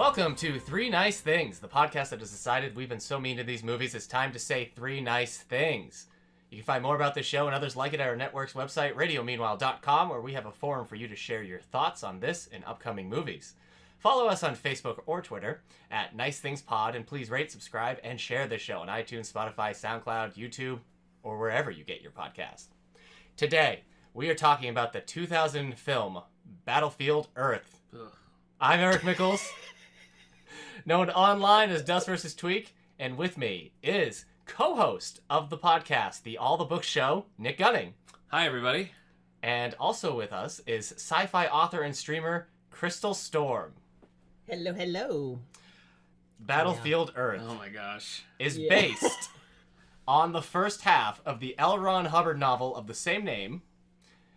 Welcome to Three Nice Things, the podcast that has decided we've been so mean to these movies, it's time to say three nice things. You can find more about this show and others like it at our network's website, radiomeanwhile.com, where we have a forum for you to share your thoughts on this and upcoming movies. Follow us on Facebook or Twitter at Nice Things Pod, and please rate, subscribe, and share this show on iTunes, Spotify, SoundCloud, YouTube, or wherever you get your podcast. Today, we are talking about the 2000 film Battlefield Earth. Ugh. I'm Eric Mickles, known online as duskvstweak, and with me is co-host of the podcast, the All the Books Show, Nick Gunning. Hi, everybody. And also with us is sci-fi author and streamer Crystal Storm. Hello, hello. Battlefield Earth Oh my gosh. is based on the first half of the L. Ron Hubbard novel of the same name,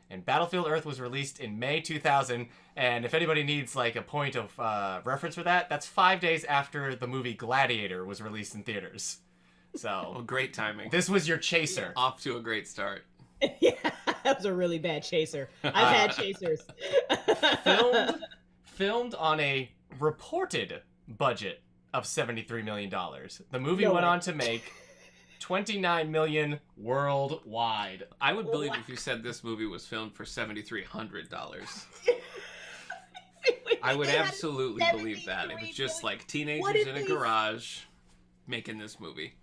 and Battlefield Earth was released in May 2000, and if anybody needs like a point of reference for that, that's 5 days after the movie Gladiator was released in theaters. So, Well, great timing. this was your chaser. Off to a great start. Yeah, that was a really bad chaser. I've had chasers. Filmed on a reported budget of $73 million. The movie No went way. on to make $29 million worldwide. I would believe if you said this movie was filmed for $7,300. I would absolutely believe that. It was just like teenagers in a garage making this movie.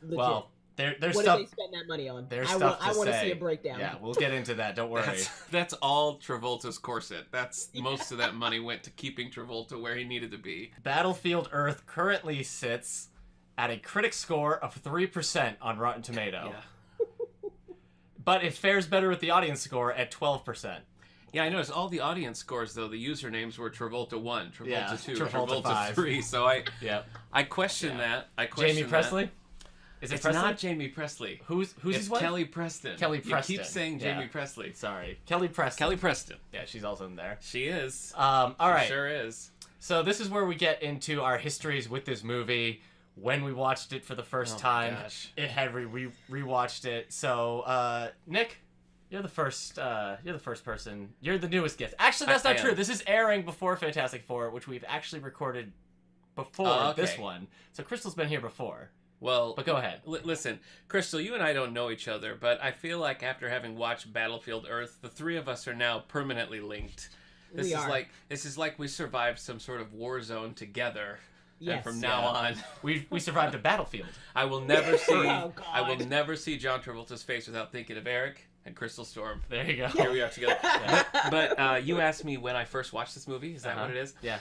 Legit. Well, there's what stuff. did they spend that money on? There's I stuff to want to say. see a breakdown. Yeah, we'll get into that. Don't worry. That's all Travolta's corset. That's most of that money went to keeping Travolta where he needed to be. Battlefield Earth currently sits at a critic score of 3% on Rotten Tomato. Yeah. But it fares better with the audience score at 12%. Yeah, I noticed all the audience scores, though, the usernames were Travolta 1, Travolta Yeah, 2, Travolta Travolta 5. 3. So Yeah. I question that. I question Jamie Presley? Is it It's Presley? not Jamie Presley. Who's It's his wife? Kelly Preston. Kelly Preston. You keep saying Yeah. Jamie Presley. Sorry. Kelly Preston. Kelly Preston. Yeah, she's also in there. She is. All right. She sure is. So this is where we get into our histories with this movie. When we watched it for the first time, gosh. it had we rewatched it. So Nick, you're the first person. You're the newest guest. Actually, that's not I true. am. This is airing before Fantastic Four, which we've actually recorded before Oh, okay. this one. So Crystal's been here before. Well, But go ahead. Listen, Crystal, you and I don't know each other, but I feel like after having watched Battlefield Earth, the three of us are now permanently linked. This We is are. like we survived some sort of war zone together. Yes. And from now on, We survived a battlefield. I will never see Oh, God. I will never see John Travolta's face without thinking of Eric and Crystal Storm. There you go. Here we are together. But you asked me when I first watched this movie. Is that what it is? Yeah.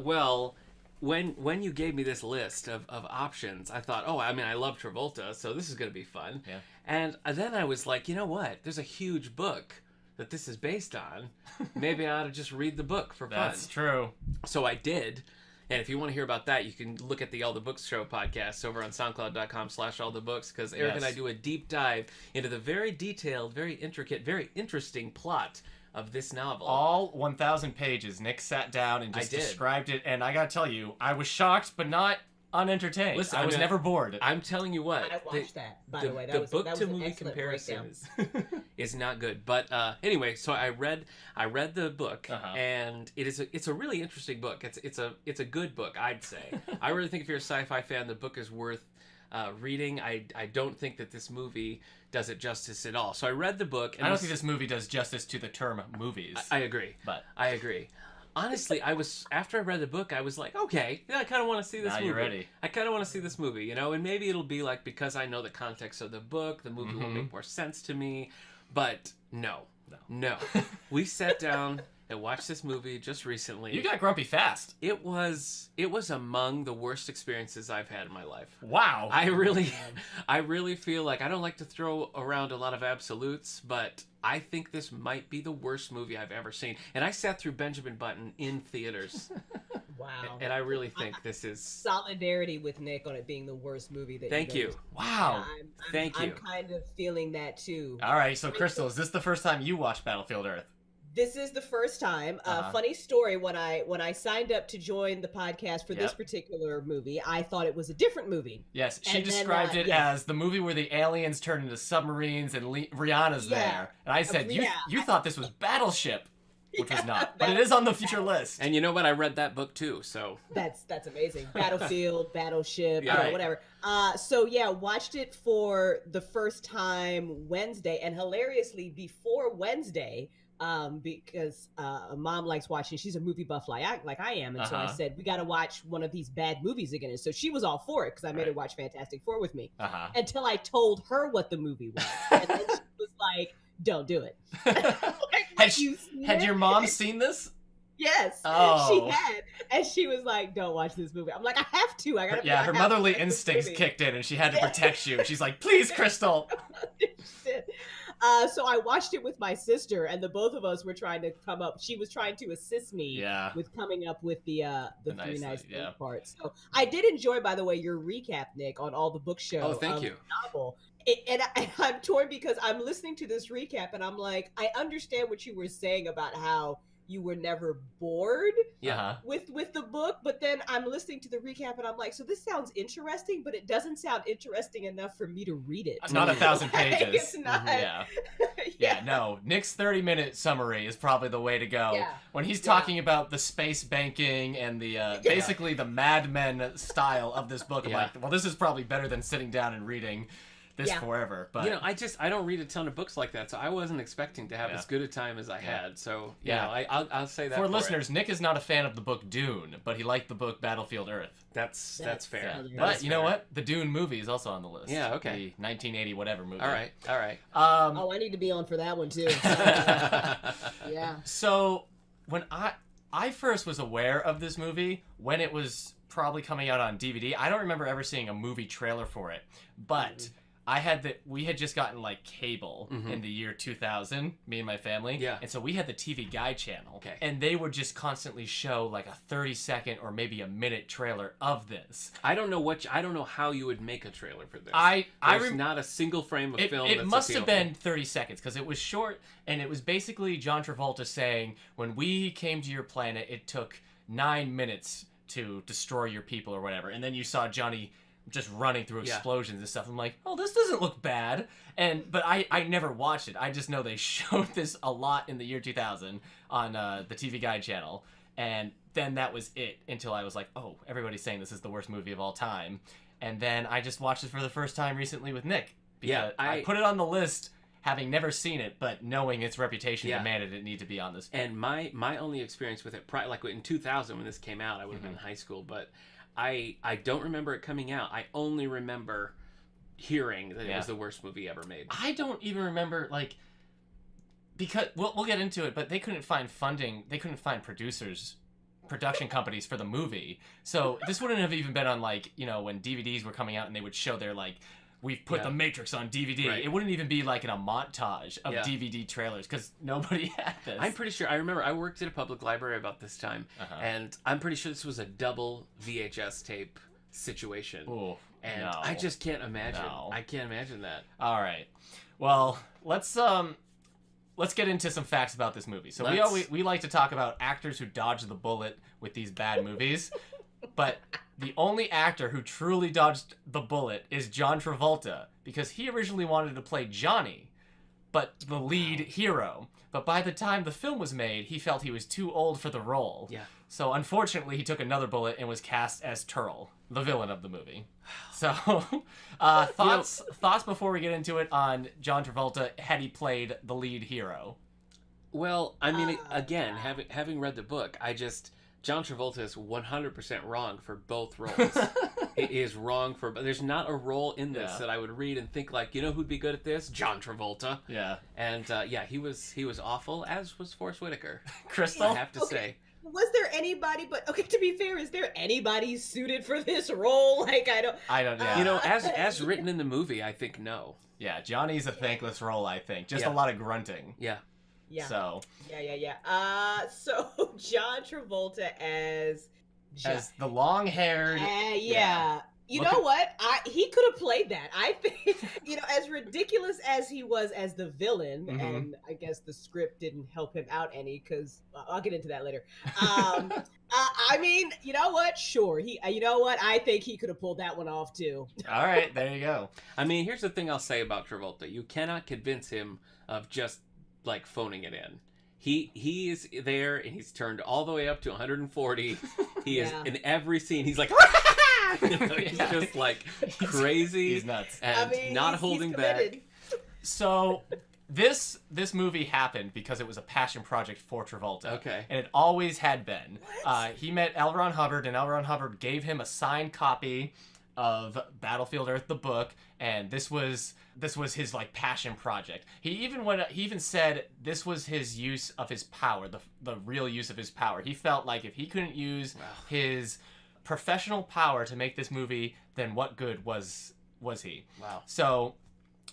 Well, when you gave me this list of options, I thought, oh, I mean, I love Travolta, so this is going to be fun. Yeah. And then I was like, you know what? There's a huge book that this is based on. Maybe I ought to just read the book for fun. That's true. So I did. And if you want to hear about that, you can look at the All the Books Show podcast over on soundcloud.com/allthebooks, because Eric and I do a deep dive into the very detailed, very intricate, very interesting plot of this novel. All 1,000 pages. Nick sat down and just I did. described it, and I gotta tell you, I was shocked, but not unentertained. Listen, I I was mean, never bored. I'm telling you what. I watched that, by the way. The That was book to an movie excellent comparison breakdown. is not good. But anyway, so I read the book, and it's a really interesting book. It's a good book, I'd say. I really think if you're a sci-fi fan, the book is worth reading. I don't think that this movie does it justice at all. So I read the book, and I don't think this movie does justice to the term movies. I agree. But I agree. Honestly, after I read the book, I was like, okay, yeah, I kind of want to see this Now movie. you're ready. I kind of want to see this movie, and maybe it'll be like, because I know the context of the book, the movie will make more sense to me. But no. We sat down and watched this movie just recently. you got grumpy fast. It was among the worst experiences I've had in my life. Wow. I really feel like, I don't like to throw around a lot of absolutes, but I think this might be the worst movie I've ever seen. And I sat through Benjamin Button in theaters. Wow. And I really think this is... Solidarity with Nick on it being the worst movie that Thank you. Wow. Thank you. I'm kind of feeling that too. All right, so Crystal, is this the first time you watched Battlefield Earth? This is the first time. Funny story, when I signed up to join the podcast for this particular movie, I thought it was a different movie. Yes, she And then, described it as the movie where the aliens turn into submarines and Rihanna's there. And I said, you thought this was Battleship. which was not. But it is on the future list. And you know what? I read that book too, so. That's amazing. Battlefield, Battleship, Yeah. whatever. Watched it for the first time Wednesday, and hilariously before Wednesday, because mom likes watching. She's a movie buff like I am, and so I said we got to watch one of these bad movies again. And so she was all for it because I made her watch Fantastic Four with me. Until I told her what the movie was, and then she was like, "Don't do it." Had your mom seen this? Yes, oh. She had, and she was like, "Don't watch this movie." I'm like, "I have to. I gotta." Yeah, her motherly instincts kicked in, and she had to protect you. She's like, "Please, Crystal." So I watched it with my sister, and the both of us were trying to come up. She was trying to assist me with coming up with the three nice things part. So I did enjoy, by the way, your recap, Nick, on all the book show. Oh, thank you. Novel. I'm torn because I'm listening to this recap, and I'm like, I understand what you were saying about how you were never bored with the book, but then I'm listening to the recap and I'm like, so this sounds interesting, but it doesn't sound interesting enough for me to read it. It's not 1,000 pages. It's not. Yeah, no. Nick's 30-minute summary is probably the way to go. When he's talking about the space banking and the basically the Mad Men style of this book, I'm like, well, this is probably better than sitting down and reading this forever. But I don't read a ton of books like that, so I wasn't expecting to have as good a time as I had. So I'll say that for listeners, Nick is not a fan of the book Dune, but he liked the book Battlefield Earth. That's fair. But you know what? The Dune movie is also on the list. Yeah, okay. The 1980 whatever movie. All right. I need to be on for that one too. So when I first was aware of this movie when it was probably coming out on DVD. I don't remember ever seeing a movie trailer for it, but we had just gotten like cable in the year 2000, me and my family. Yeah. And so we had the TV Guide channel. Okay. And they would just constantly show like a 30-second or maybe a minute trailer of this. I don't know how you would make a trailer for this. There's not a single frame of film It that's must have appealing. been 30 seconds because it was short, and it was basically John Travolta saying, when we came to your planet, it took 9 minutes to destroy your people or whatever. And then you saw Johnny just running through explosions and stuff. I'm like, oh, this doesn't look bad. But I never watched it. I just know they showed this a lot in the year 2000 on the TV Guide channel. And then that was it until I was like, oh, everybody's saying this is the worst movie of all time. And then I just watched it for the first time recently with Nick. Because I put it on the list having never seen it, but knowing its reputation demanded it need to be on this film. And my only experience with it, like in 2000 when this came out, I would have been in high school, but I don't remember it coming out. I only remember hearing that it was the worst movie ever made. I don't even remember, like, because we'll get into it, but they couldn't find funding. They couldn't find production companies for the movie. So this wouldn't have even been on, like, when DVDs were coming out and they would show their, like, we've put The Matrix on DVD. Right. It wouldn't even be like in a montage of DVD trailers because nobody had this. I'm pretty sure. I remember I worked at a public library about this time, and I'm pretty sure this was a double VHS tape situation. Ooh, and I just can't imagine. I can't imagine that. All right. Well, let's get into some facts about this movie. So we like to talk about actors who dodge the bullet with these bad movies, but the only actor who truly dodged the bullet is John Travolta, because he originally wanted to play Johnny, but the lead hero. But by the time the film was made, he felt he was too old for the role. Yeah. So unfortunately, he took another bullet and was cast as Turl, the villain of the movie. So, thoughts before we get into it on John Travolta had he played the lead hero? Well, I mean, again, having read the book, John Travolta is 100% wrong for both roles. It is wrong for... There's not a role in this that I would read and think, like, who'd be good at this? John Travolta. Yeah. And, he was awful, as was Forrest Whitaker. Crystal? I have to say. Was there anybody, to be fair, is there anybody suited for this role? Like, I don't... As written in the movie, I think no. Yeah, Johnny's a thankless role, I think. Just a lot of grunting. Yeah. Yeah. So. Yeah. So John Travolta as the long-haired. You know what? He could have played that. I think, as ridiculous as he was as the villain, and I guess the script didn't help him out any, because I'll get into that later. I mean, you know what? Sure. I think he could have pulled that one off too. All right, there you go. I mean, here's the thing I'll say about Travolta. You cannot convince him of just like phoning it in. He is there, and he's turned all the way up to 140. He is in every scene. He's like, he's just like crazy. He's nuts, and not holding back. So this movie happened because it was a passion project for Travolta. Okay, and it always had been. He met L. Ron Hubbard, and L. Ron Hubbard gave him a signed copy of Battlefield Earth, the book, and this was his like passion project. He even said this was his use of his power, the real use of his power. He felt like if he couldn't use his professional power to make this movie, then what good was he? Wow. So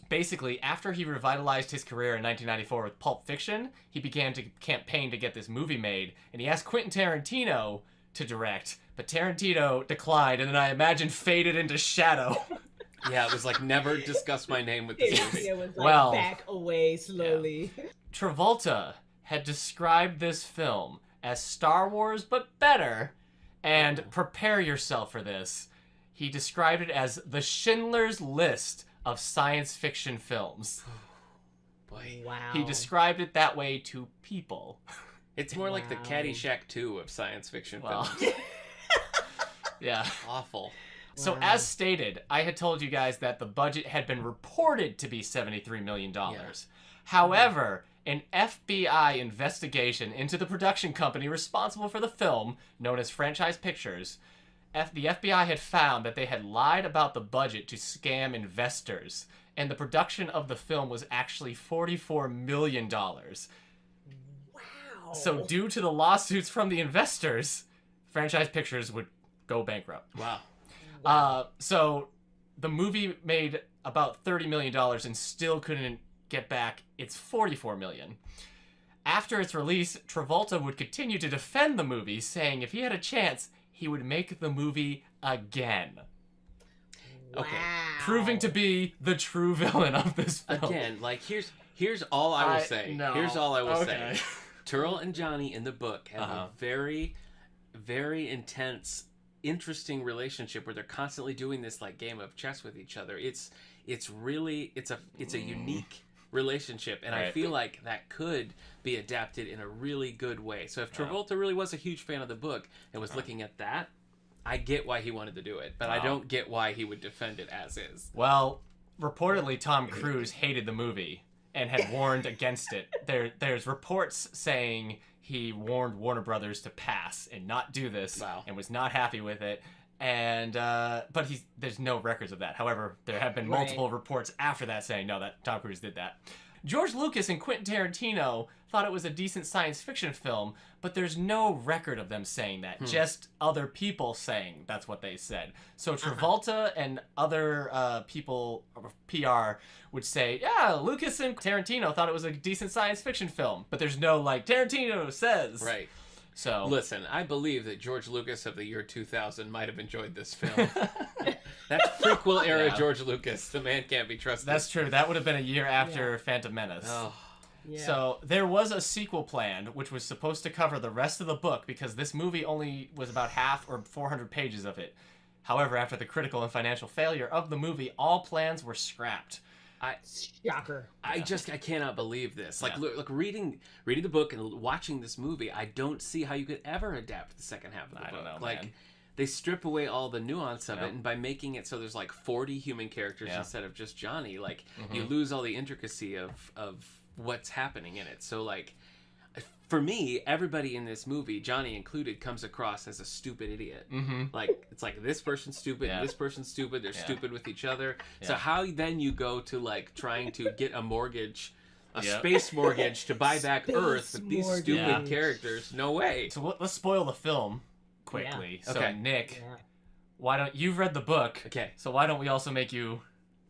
basically, after he revitalized his career in 1994 with Pulp Fiction, he began to campaign to get this movie made, and he asked Quentin Tarantino to direct, but Tarantino declined, and then I imagine faded into shadow. Yeah, it was like, never discuss my name with this movie. It was like, back away slowly. Yeah. Travolta had described this film as Star Wars, but better, and prepare yourself for this. He described it as the Schindler's List of science fiction films. Boy. Wow. He described it that way to people. It's more like the Caddyshack 2 of science fiction films. Yeah. Awful. So as stated, I had told you guys that the budget had been reported to be $73 million. Yeah. However, an FBI investigation into the production company responsible for the film, known as Franchise Pictures, the FBI had found that they had lied about the budget to scam investors, and the production of the film was actually $44 million. So due to the lawsuits from the investors, Franchise Pictures would go bankrupt. Wow. So the movie made about $30 million and still couldn't get back its $44 million. After its release, Travolta would continue to defend the movie, saying if he had a chance, he would make the movie again. Okay. Proving to be the true villain of this film. Again, like here's all I will say. No. Here's all I will say. Turl and Johnny in the book have a very, very intense, interesting relationship where they're constantly doing this like game of chess with each other. It's a unique relationship, and I feel like that could be adapted in a really good way. So if Travolta really was a huge fan of the book and was looking at that, I get why he wanted to do it, but I don't get why he would defend it as is. Well, reportedly Tom Cruise hated the movie and had warned against it. There's reports saying he warned Warner Brothers to pass and not do this, and was not happy with it. And but there's no records of that. However, there have been multiple reports after that saying no, that Tom Cruise did that. George Lucas and Quentin Tarantino thought it was a decent science fiction film, but there's no record of them saying that. Just other people saying that's what they said. So Travolta and other people, PR, would say, yeah, Lucas and Tarantino thought it was a decent science fiction film, but there's no like Tarantino says. Right. So listen, I believe that George Lucas of the year 2000 might have enjoyed this film. That's prequel era George Lucas. The man can't be trusted. That's true. That would have been a year after Phantom Menace. Oh. Yeah. So there was a sequel planned, which was supposed to cover the rest of the book because this movie only was about half or 400 pages of it. However, after the critical and financial failure of the movie, all plans were scrapped. Shocker. I cannot believe this. Like, look, reading the book and watching this movie, I don't see how you could ever adapt the second half of the book. I don't know, like, man. They strip away all the nuance of it, and by making it so there's like 40 human characters instead of just Johnny, like you lose all the intricacy of what's happening in it. So like, for me, everybody in this movie, Johnny included, comes across as a stupid idiot. Like, it's like this person's stupid, this person's stupid, they're stupid with each other. So how then you go to like trying to get a mortgage, space mortgage to buy back Earth with these stupid characters? No way. So let's spoil the film quickly. Yeah. So Nick, why don't you've read the book? Okay. So why don't we also make you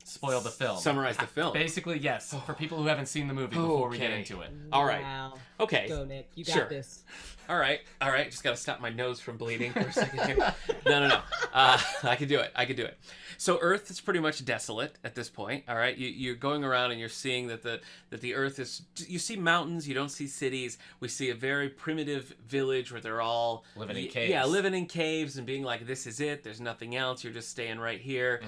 spoil the film? Summarize the film. Basically, yes, for people who haven't seen the movie before we get into it. All right. Wow. Okay. Go, Nick. You got this. All right. Just gotta stop my nose from bleeding for a second here. No. I can do it. So Earth is pretty much desolate at this point. All right. You're going around and you're seeing that the Earth is. You see mountains. You don't see cities. We see a very primitive village where they're all living in caves. Yeah, living in caves and being like, "This is it. There's nothing else. You're just staying right here."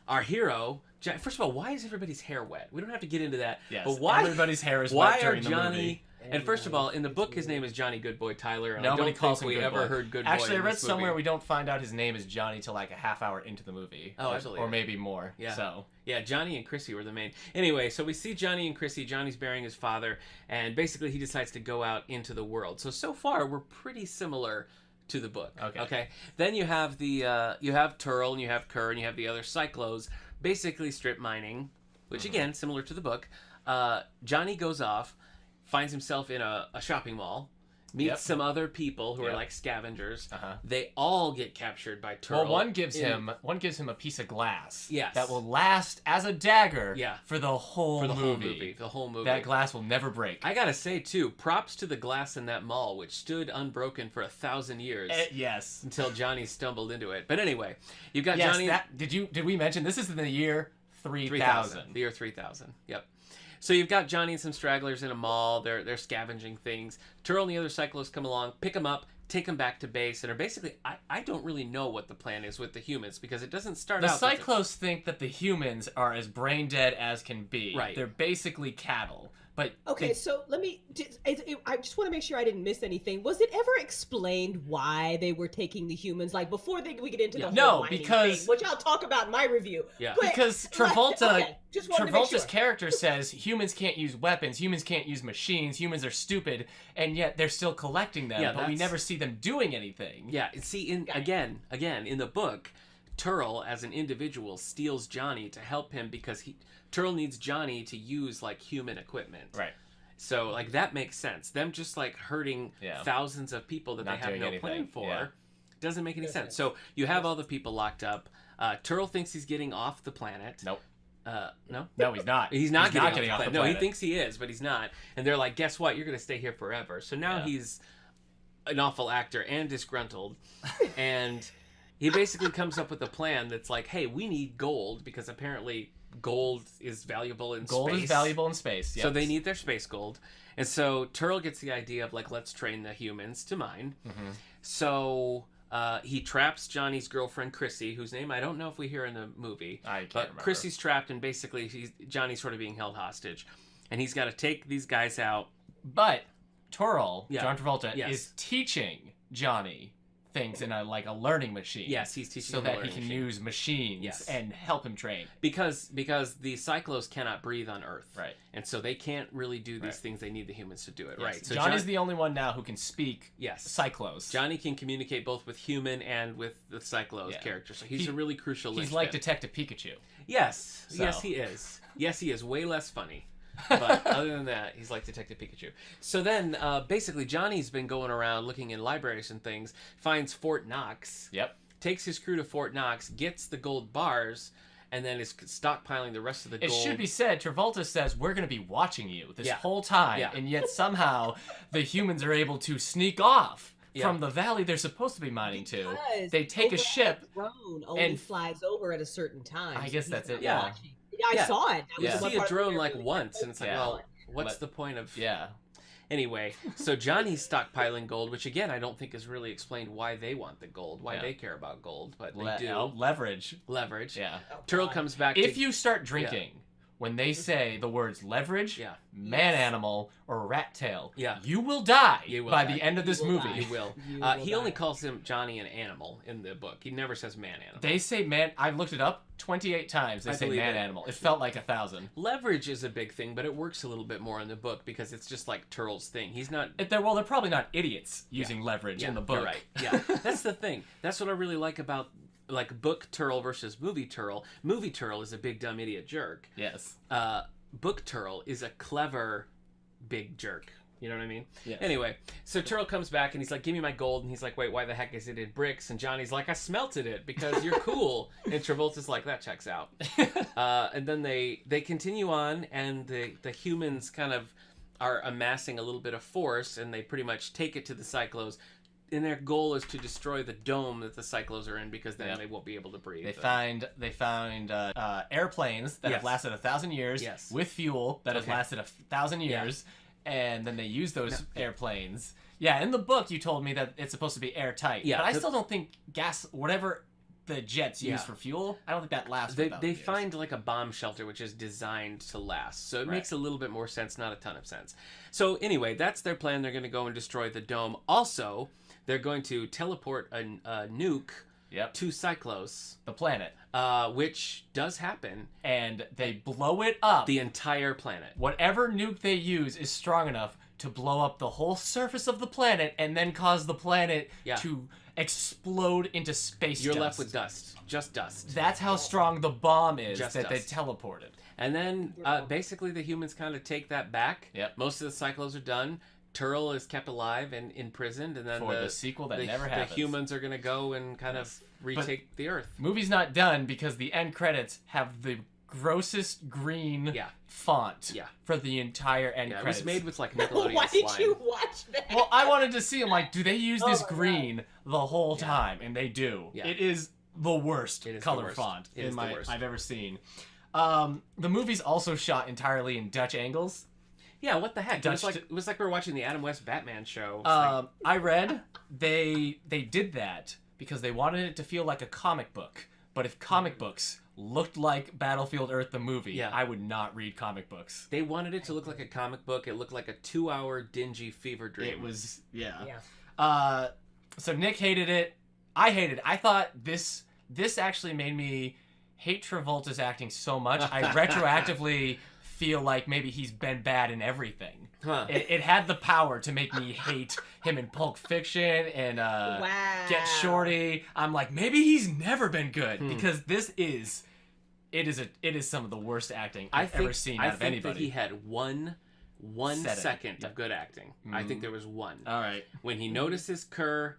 Our hero. First of all, why is everybody's hair wet? We don't have to get into that. Yes, but why everybody's hair is wet during the movie. And first of all, in the book, his name is Johnny Goodboy Tyler. And Nobody I don't calls think him we Good ever Boy. heard Good Boy. Actually, I in read this somewhere movie. we don't find out his name is Johnny till like a half hour into the movie. Oh, I believe or it. maybe more. Yeah. So Yeah, Johnny and Chrissy were the main. Anyway, so we see Johnny and Chrissy. Johnny's burying his father, and basically he decides to go out into the world. So far we're pretty similar to the book. Okay. Then you have you have Turl and you have Kerr and you have the other Cyclos, basically strip mining, which again similar to the book. Johnny goes off, finds himself in a shopping mall. Meets some other people who are like scavengers. They all get captured by Turl. Well, one gives him a piece of glass. Yes. That will last as a dagger. Yeah. For the whole movie. The whole movie. That glass will never break. I gotta say too, props to the glass in that mall, which stood unbroken for 1,000 years. Yes. Until Johnny stumbled into it. But anyway, you've got Johnny. Did we mention this is in the year 3000? The year 3000. Yep. So you've got Johnny and some stragglers in a mall. They're scavenging things. Turl and the other Cyclos come along, pick them up, take them back to base, and are basically... I don't really know what the plan is with the humans, because it doesn't start out... The Cyclos think that the humans are as brain dead as can be. Right. They're basically cattle. But so let me. I just want to make sure I didn't miss anything. Was it ever explained why they were taking the humans? Like before we get into the whole mining because thing, which I'll talk about in my review. Yeah, but, because Travolta. Travolta's sure. character says humans can't use weapons, humans can't use machines, humans are stupid, and yet they're still collecting them. But we never see them doing anything. Yeah, see, again in the book, Turl as an individual steals Johnny to help him because Turl needs Johnny to use like human equipment. Right. So like that makes sense. Them just like hurting thousands of people that Not they have no anything. plan for doesn't make any sense. So you have all the people locked up. Turl thinks he's getting off the planet. Nope. No? No, he's not. He's not getting off the planet. No, he planet. thinks he is, but he's not. And they're like, guess what? You're going to stay here forever. So now he's an awful actor and disgruntled. And he basically comes up with a plan that's like, hey, we need gold because apparently gold is valuable in space. Gold is valuable in space, yes. So they need their space gold. And so Turl gets the idea of like, let's train the humans to mine. Mm-hmm. So he traps Johnny's girlfriend, Chrissy, whose name I don't know if we hear in the movie. I can't remember. Chrissy's trapped, and basically Johnny's sort of being held hostage. And he's got to take these guys out. But Turl, John Travolta, is teaching Johnny things in a learning machine. Yes, he's teaching so that he can use machines and help him train. Because the Cyclos cannot breathe on Earth. Right. And so they can't really do these things. They need the humans to do it. Yes. Right. So Johnny's the only one now who can speak Cyclos. Johnny can communicate both with human and with the Cyclos character. So he's a really crucial He's linchpin. like Detective Pikachu. Yes. So. Yes, he is. Yes, he is. Way less funny. But other than that, he's like Detective Pikachu. So then, basically, Johnny's been going around looking in libraries and things, finds Fort Knox. Yep. Takes his crew to Fort Knox, gets the gold bars, and then is stockpiling the rest of the gold. It should be said, Travolta says, we're going to be watching you this whole time, and yet somehow the humans are able to sneak off from the valley they're supposed to be mining to. They take a ship. Drone only flies over at a certain time. I guess that's it. Yeah, I saw it. You see a drone like once, and it's like, well, what's the point of... Yeah. Anyway, so Johnny's stockpiling gold, which again, I don't think is really explained why they want the gold, why they care about gold, but they do. Leverage. Yeah. Turl comes back If you start drinking... When they say the words leverage, man animal, or rat tail, you will die by the end of this movie. You will. He only calls him Johnny an animal in the book. He never says man animal. They say man. I looked it up 28 times. They say man animal. It felt like 1,000. Leverage is a big thing, but it works a little bit more in the book because it's just like Turl's thing. He's not. They're probably not idiots using leverage in the book. You're right. Yeah, that's the thing. That's what I really like about. Like book Turl versus movie Turl. Movie Turl is a big dumb idiot jerk. Yes. Book Turl is a clever big jerk. You know what I mean? Yes. Anyway, so Turl comes back and he's like, "Give me my gold." And he's like, "Wait, why the heck is it in bricks?" And Johnny's like, "I smelted it because you're cool." And Travolta's like, "That checks out." And then they continue on, and the humans kind of are amassing a little bit of force, and they pretty much take it to the Cyclos. And their goal is to destroy the dome that the Cyclos are in, because then they won't be able to breathe. They found airplanes that have lasted 1,000 years with fuel that has lasted 1,000 years, and then they use those airplanes. Yeah, in the book you told me that it's supposed to be airtight. Yeah, but I still don't think whatever the jets use for fuel. I don't think that lasts. They find like a bomb shelter which is designed to last, so it makes a little bit more sense, not a ton of sense. So anyway, that's their plan. They're going to go and destroy the dome. Also, they're going to teleport a nuke to Cyclos, the planet, which does happen, and they blow it up. The entire planet. Whatever nuke they use is strong enough to blow up the whole surface of the planet, and then cause the planet to explode into space. You're left with dust, just dust. That's how strong the bomb is that they teleported. And then basically the humans kind of take that back. Yep. Most of the Cyclos are done. Turl is kept alive and imprisoned, and then for the sequel that never happens. The humans are going to go and kind of retake the Earth. Movie's not done because the end credits have the grossest green font for the entire end credits. It was made with like Nickelodeon Why did slime. you watch that? Well, I wanted to see. I'm like, do they use this green the whole time? And they do. Yeah. It is the worst color font I've ever seen. The movie's also shot entirely in Dutch angles. Yeah, what the heck? It was like we were watching the Adam West Batman show. I read they did that because they wanted it to feel like a comic book. But if comic books looked like Battlefield Earth the movie, I would not read comic books. They wanted it to look like a comic book. It looked like a 2-hour dingy fever dream. It was, so Nick hated it. I hated it. I thought this actually made me hate Travolta's acting so much. I retroactively feel like maybe he's been bad in everything. It had the power to make me hate him in Pulp Fiction and Get Shorty. I'm like, maybe he's never been good because it is some of the worst acting I've ever seen out of anybody. I think that he had one second of good acting. I think there was one. All right. When he notices Kerr.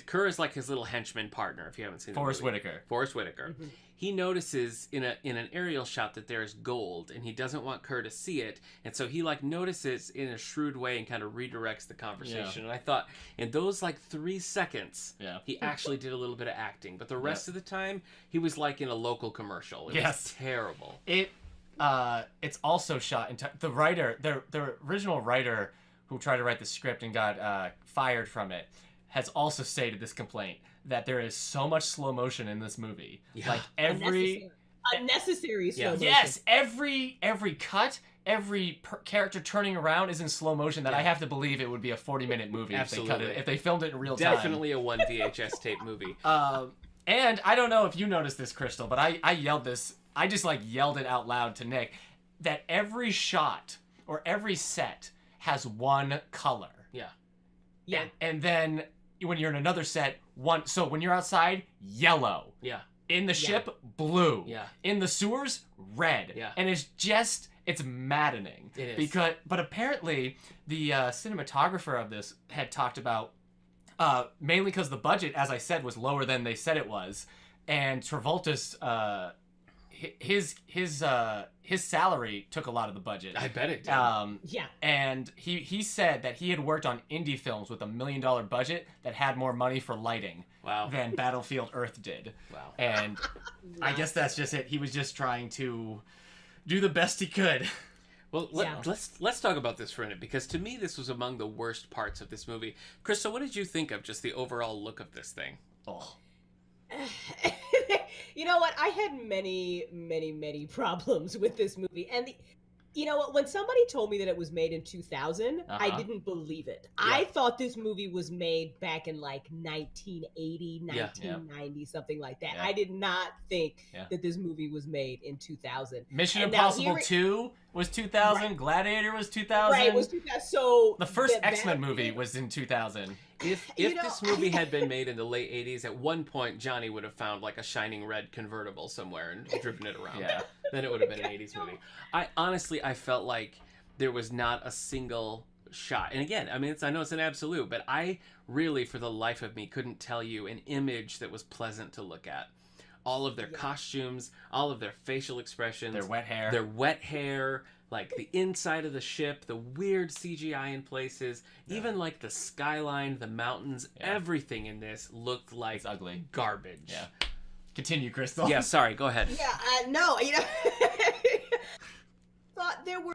Kerr is like his little henchman partner, if you haven't seen Forrest Whitaker. Forrest Whitaker. He notices in an aerial shot that there is gold, and he doesn't want Kerr to see it, and so he like notices in a shrewd way and kind of redirects the conversation. And I thought in those like 3 seconds, he actually did a little bit of acting, but the rest of the time he was like in a local commercial. It was terrible. It's also shot in the writer, the original writer who tried to write the script and got fired from it, has also stated this complaint that there is so much slow motion in this movie. Like unnecessary slow motion. Yes, every cut, every character turning around is in slow motion that I have to believe it would be a 40-minute movie if they filmed it in real time. Definitely a 1 VHS tape movie. And I don't know if you noticed this, Crystal, but I yelled this. I just like yelled it out loud to Nick that every shot or every set has one color. Yeah. And then when you're in another set, so when you're outside, yellow. In the ship, blue. In the sewers, red. And it's maddening. It is. But apparently the cinematographer of this had talked about mainly because the budget, as I said, was lower than they said it was, and Travolta's his salary took a lot of the budget. I bet it did. And he said that he had worked on indie films with $1 million budget that had more money for lighting than Battlefield Earth did. Wow. And I guess that's just it. He was just trying to do the best he could. Well, let's talk about this for a minute, because to me this was among the worst parts of this movie. Crystal, what did you think of just the overall look of this thing? You know what? I had many problems with this movie. And you know what? When somebody told me that it was made in 2000, I didn't believe it. I thought this movie was made back in like 1980, 1990, something like that. I did not think that this movie was made in 2000. Mission Impossible 2 was 2000. Gladiator was 2000. Right, it was 2000. So the first X-Men movie was in 2000. If this movie had been made in the late 80s, at one point Johnny would have found like a shining red convertible somewhere and driven it around. Then it would have been an 80s movie. I felt like there was not a single shot. And again, I mean, I know it's an absolute, but I really, for the life of me, couldn't tell you an image that was pleasant to look at. All of their costumes, all of their facial expressions. Their wet hair. Like the inside of the ship, the weird CGI in places, even like the skyline, the mountains, everything in this looked like it's ugly garbage. Continue, Crystal. Yeah, sorry, go ahead. No, thought there were...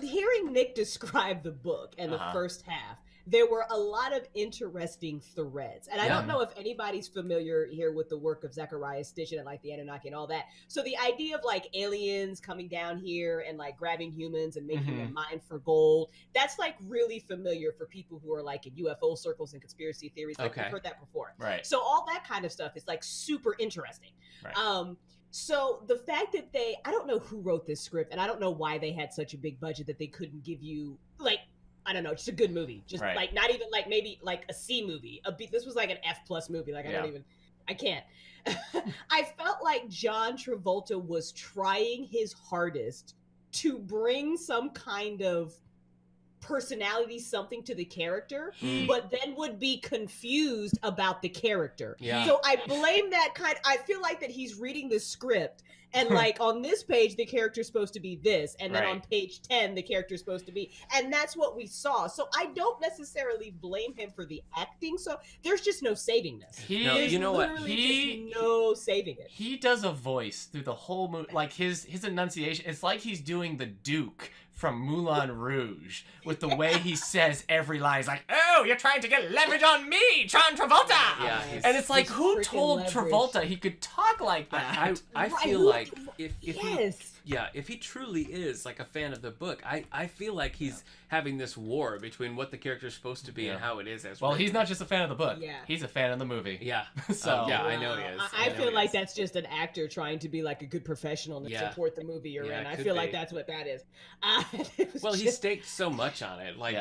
Hearing Nick describe the book and the first half, there were a lot of interesting threads. And I don't know if anybody's familiar here with the work of Zecharia Sitchin and like the Anunnaki and all that. So the idea of like aliens coming down here and like grabbing humans and making them mine for gold, that's like really familiar for people who are like in UFO circles and conspiracy theories. Like we've heard that before. Right. So all that kind of stuff is like super interesting. Right. So the fact that I don't know who wrote this script, and I don't know why they had such a big budget that they couldn't give you like, I don't know, just a good movie. Just like not even like maybe like a C movie. This was like an F+ movie. Like I can't. I felt like John Travolta was trying his hardest to bring some kind of personality, something to the character, but then would be confused about the character. So I blame that I feel like that he's reading the script and like on this page the character's supposed to be this, and then on page 10 the character's supposed to be, and that's what we saw. So I don't necessarily blame him for the acting. So there's just no saving this. You know what? No saving it. He does a voice through the whole movie, like his enunciation. It's like he's doing the Duke from Moulin Rouge with the way he says every line. He's like, "Oh, you're trying to get leverage on me, John Travolta." Yeah, and it's like, who told leverage. Travolta he could talk like that? I feel like if he truly is like a fan of the book, I feel like he's having this war between what the character's supposed to be and how it is as well. He's not just a fan of the book. Yeah. He's a fan of the movie. Yeah. So I know he is. I feel like that's just an actor trying to be like a good professional and support the movie you're in. I feel like that's what that is. Well, he staked so much on it. Like,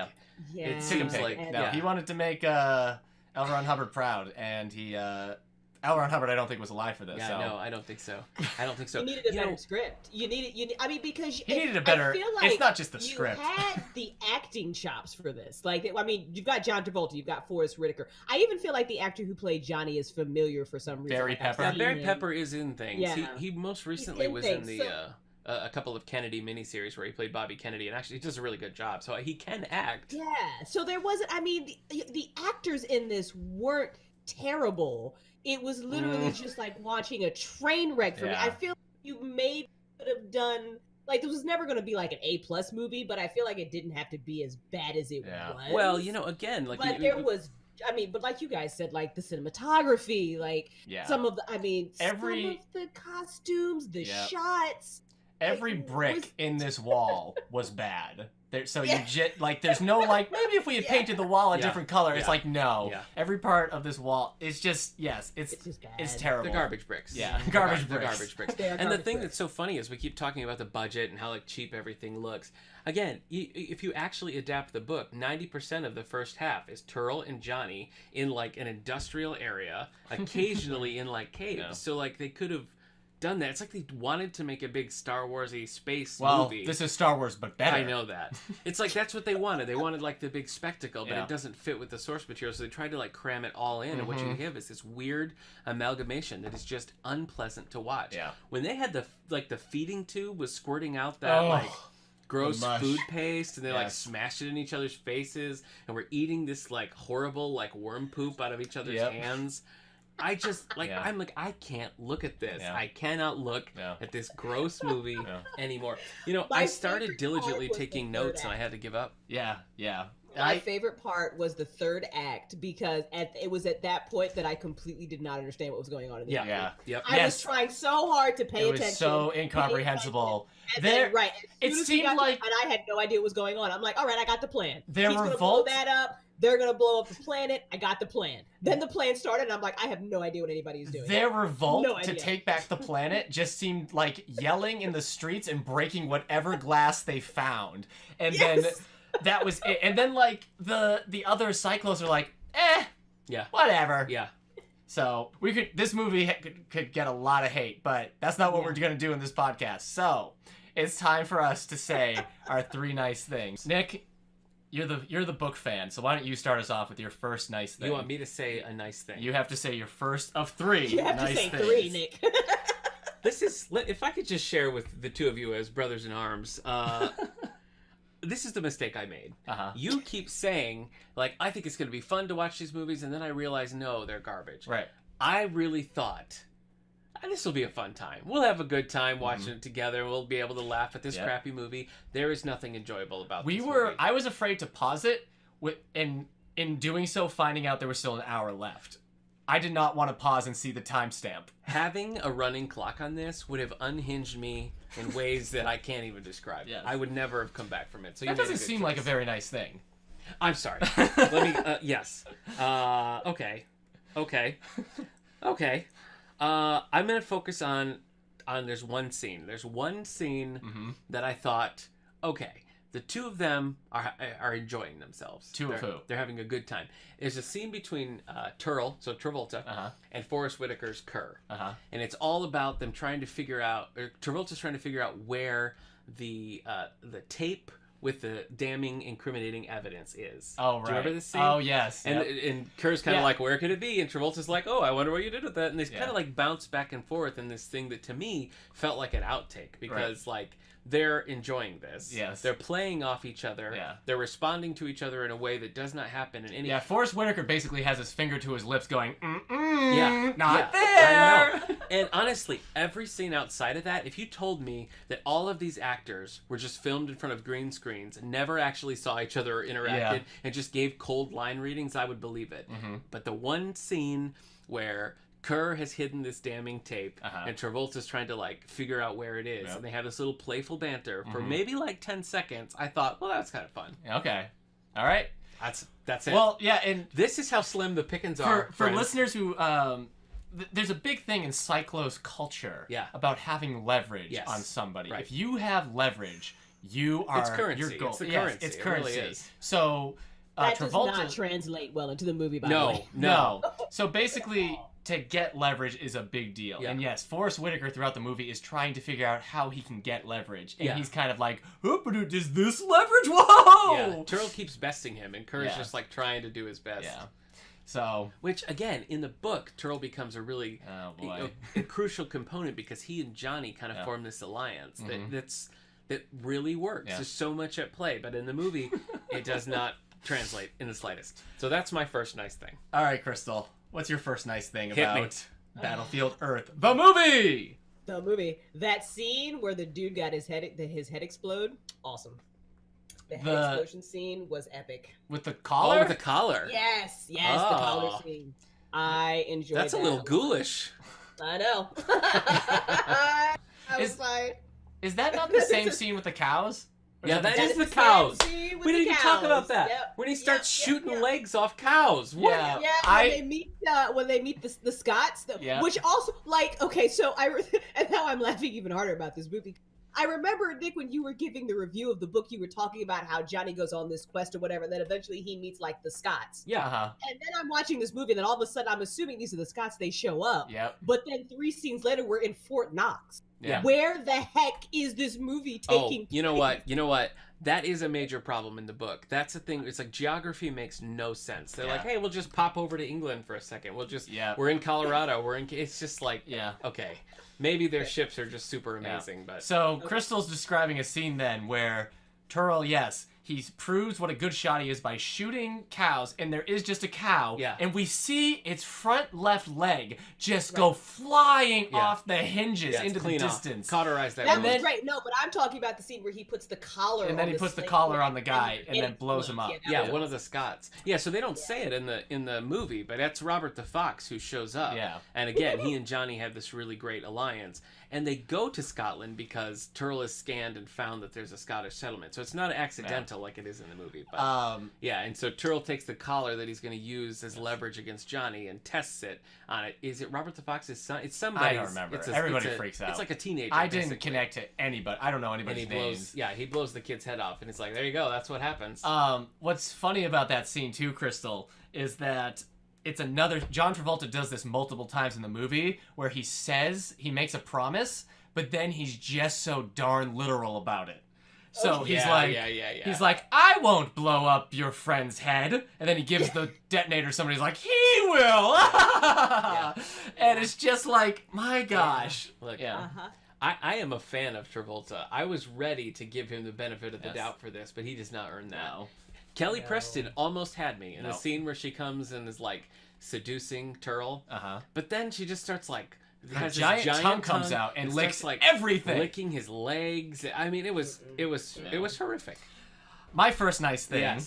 it seems like he wanted to make L. Ron Hubbard proud, and he L. Ron Hubbard I don't think was alive for this. Yeah, no, I don't think so. You needed a better script. I mean, because he needed a better. I feel like it's not just the script. You had the acting chops for this. Like, I mean, you've got John Travolta, you've got Forrest Whitaker. I even feel like the actor who played Johnny is familiar for some reason. Barry Pepper. Yeah, Barry Pepper is in things. Yeah. He most recently was in the a couple of Kennedy miniseries where he played Bobby Kennedy, and actually he does a really good job. So he can act. Yeah. So there wasn't. I mean, the actors in this weren't terrible. It was literally just like watching a train wreck for me. I feel like you maybe could have done, like, this was never going to be like an A+ movie, but I feel like it didn't have to be as bad as it was. Well, again, like, but there was, I mean, but like you guys said, like the cinematography, like some of the, some of the costumes, the shots. Every brick in this wall was bad. So you there's no like, maybe if we had painted the wall a different color, it's like, no. Yeah. Every part of this wall is just, it's just bad. It's terrible. The garbage bricks. Yeah, the garbage bricks. And the thing that's so funny is we keep talking about the budget and how like cheap everything looks. Again, if you actually adapt the book, 90% of the first half is Turl and Johnny in like an industrial area, occasionally in like caves. Yeah. So like they could have done that. It's like they wanted to make a big Star Wars-y space movie. This is Star Wars, but better. I know that. It's like that's what they wanted. They wanted like the big spectacle, but it doesn't fit with the source material, so they tried to like cram it all in, and what you have is this weird amalgamation that is just unpleasant to watch. Yeah. When they had the feeding tube was squirting out that like gross food paste, and they like smashed it in each other's faces, and we're eating this like horrible like worm poop out of each other's hands. I just I'm like, I can't look at this. I cannot look at this gross movie anymore. I started diligently taking notes and I had to give up. My favorite part was the third act, because it was at that point that I completely did not understand what was going on in the movie. I was trying so hard to pay attention. It was so incomprehensible. It seemed like, and I had no idea what was going on. I'm like, all right, I got the plan. He's gonna blow that up. They're going to blow up the planet. I got the plan. Then the plan started, and I'm like, I have no idea what anybody is doing. Their revolt to take back the planet just seemed like yelling in the streets and breaking whatever glass they found. And then that was it. And then, like, the other cyclos are like, whatever. Yeah. So this movie could get a lot of hate, but that's not what we're going to do in this podcast. So it's time for us to say our 3 nice things. Nick, you're the book fan, so why don't you start us off with your first nice thing? You want me to say a nice thing? You have to say your first of 3 nice things. You have to say 3, Nick. This is, if I could just share with the two of you as brothers in arms, this is the mistake I made. You keep saying, like, I think it's going to be fun to watch these movies, and then I realize, no, they're garbage. Right. I really thought, this will be a fun time. We'll have a good time watching it together. We'll be able to laugh at this crappy movie. There is nothing enjoyable about this movie. I was afraid to pause it in doing so, finding out there was still an hour left. I did not want to pause and see the timestamp. Having a running clock on this would have unhinged me in ways that I can't even describe. Yes. I would never have come back from it. So that doesn't seem like a very nice thing. I'm sorry. Let me. Yes. Okay. I'm gonna focus on. There's one scene. There's one scene that I thought, okay, the two of them are enjoying themselves. Two of who? They're having a good time. There's a scene between Turl, so Travolta, and Forrest Whitaker's Kerr, and it's all about them trying to figure out. Travolta's trying to figure out where the tape with the damning, incriminating evidence is. Oh, right. Do you remember this scene? Oh, yes. And Kerr's kind of like, where could it be? And Travolta's like, oh, I wonder what you did with that. And they kind of like bounce back and forth in this thing that to me felt like an outtake because like they're enjoying this. Yes. They're playing off each other. Yeah. They're responding to each other in a way that does not happen in any... Yeah, Forrest Whitaker basically has his finger to his lips going, Yeah. not there! I know. And honestly, every scene outside of that, if you told me that all of these actors were just filmed in front of green screens, never actually saw each other or interacted, and just gave cold line readings, I would believe it. But the one scene where Kerr has hidden this damning tape, and Travolta's trying to like figure out where it is, and they have this little playful banter for maybe like 10 seconds. I thought, well, that's kind of fun. Okay. All right. That's it. Well, yeah, and this is how slim the pickings are. For listeners who, there's a big thing in cyclos culture about having leverage on somebody. Right. If you have leverage, you are... It's currency. Your goal. It's the yes, currency. It's currency. It really is. So, that Travolta... does not translate well into the movie, by the way. No. So basically... to get leverage is a big deal. Yeah. And yes, Forrest Whitaker throughout the movie is trying to figure out how he can get leverage. And he's kind of like, is this leverage? Whoa! Yeah, Turl keeps besting him, and Kerr's just like trying to do his best. Yeah. So... Which, again, in the book, Turl becomes a really a crucial component because he and Johnny kind of form this alliance that really works. Yeah. There's so much at play, but in the movie, it does not translate in the slightest. So that's my first nice thing. All right, Crystal. What's your first nice thing Hit about me. Battlefield Earth, the movie? The movie. That scene where the dude got his head explode. Awesome. The head explosion scene was epic. With the collar? Oh, with the collar. Yes, the collar scene. I enjoyed that. That's a little ghoulish. I know. I was like... Is that not the same scene with the cows? Yeah, that is the cows. We didn't even talk about that. Yep. When he starts shooting legs off cows. What? Yeah, when they meet the Scots, which also, like, okay, so and now I'm laughing even harder about this movie. I remember, Nick, when you were giving the review of the book, you were talking about how Johnny goes on this quest or whatever, and then eventually he meets, like, the Scots. Yeah. And then I'm watching this movie, and then all of a sudden I'm assuming these are the Scots, they show up. Yep. But then 3 scenes later, we're in Fort Knox. Yeah. Where the heck is this movie taking place? You know what? That is a major problem in the book. That's the thing. It's like geography makes no sense. They're like, hey, we'll just pop over to England for a second. We're in Colorado. It's just like, okay. Maybe their ships are just super amazing. But so Crystal's describing a scene then where Turl, he proves what a good shot he is by shooting cows, and there is just a cow, and we see its front left leg just go flying off the hinges into the distance. Cauterize that. That was great. No, but I'm talking about the scene where he puts the collar on and then he puts the collar on the guy and then blows him up. Yeah, one of the Scots. Yeah, so they don't say it in the movie, but that's Robert the Fox who shows up. Yeah. And again, he and Johnny have this really great alliance. And they go to Scotland because Turl has scanned and found that there's a Scottish settlement. So it's not accidental like it is in the movie. But, and so Turl takes the collar that he's going to use as leverage against Johnny and tests it on it. Is it Robert the Fox's son? It's somebody. I don't remember. Everybody freaks out. It's like a teenager. I didn't connect to anybody. I don't know anybody's names. He blows the kid's head off. And it's like, there you go. That's what happens. What's funny about that scene too, Crystal, is that it's another... John Travolta does this multiple times in the movie where he makes a promise, but then he's just so darn literal about it. So he's like, I won't blow up your friend's head. And then he gives the detonator to somebody. He's like, he will. And it's just like, my gosh. Look, I am a fan of Travolta. I was ready to give him the benefit of the doubt for this, but he does not earn that. No. Kelly Preston almost had me in a scene where she comes and is like seducing Turl. But then she just starts like her giant tongue comes out and licks like everything, licking his legs. I mean, it was horrific. My first nice thing